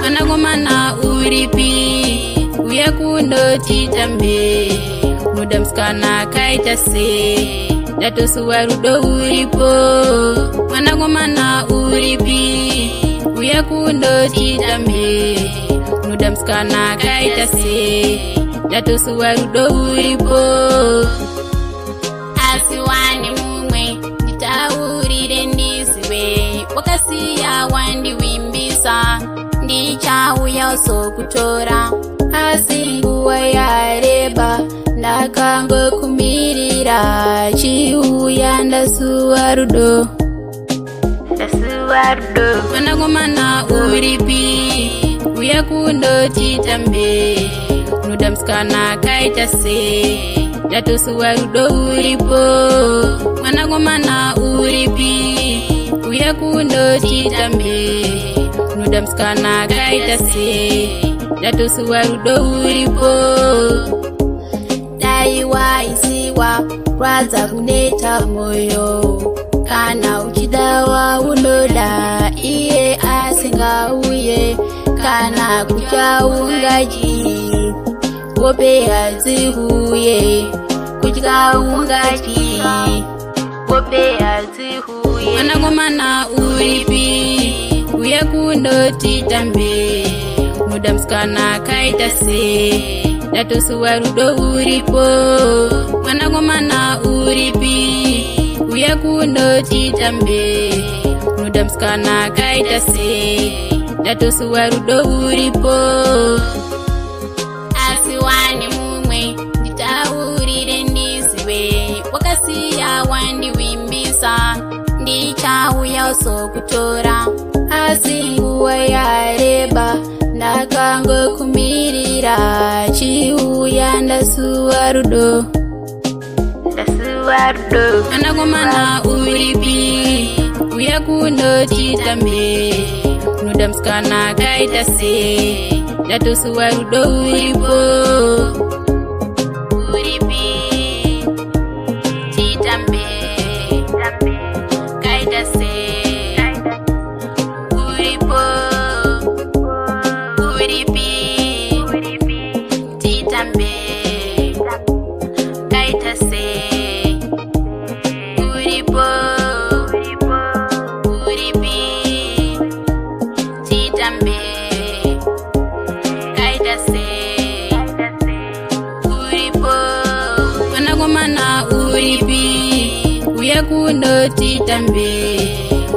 Anagomana uripi uya kundo chitambe mudamskana kaita se dato suwarudo uripo. Anagomana uripi uya kundo chitambe mudamskana kaita se dato suwarudo uripo. Asiwani mumwe nitaurire ndisiwe wakasiya wandi wimbisa ndichauya sokutora asi nguwa yareba ndakango kumirira chiuya ndasuwarudo. Anagomana uripi uya kundo chitambe mudamskana kaita se dato suwarudo uripo. Anagomana uripi uya kundo chitambe mudamskana kaita se dato suwarudo uripo. Daiwa isiwa raza kuneta moyo kana uchidawa unoda iye asinga uye kana kuchaungaji wope azihuye kuchaungaji wope azihuye. Anagomana uripi uya kundo chitambe mudamskana kaita se dato suwarudo uripo. Anagomana uripi uya kundo chitambe mudamskana kaita se dato suwarudo uripo. Asiwani mumwe nditaurire ndisiwe wakasiya wandi wimbisa ndichauya sokutora asi nguwa yareba ndakango kumirira chiuya ndasuwarudo. Anagomana uripi uya kundo chitambe mudamskana kaita se dato suwarudo uripo. Uripi chitambe kaita se uripo. Uripi chitambe kaita se uripo. Uripi chitambe kaita se uripo. Anagomana uripi uya kundo chitambe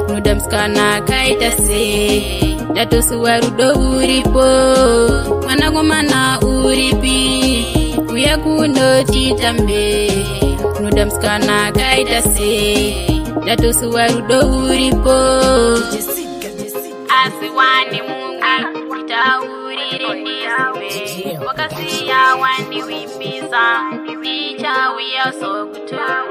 mudamskana kaita se dato suwarudo uripo. Anagomana uripi uya kundo chitambe mudamskana kaita se dato suwarudo uripo. Asiwani mungi nitaurire ndisiwe wakasiya wandi wimbisa ndichauya sokutora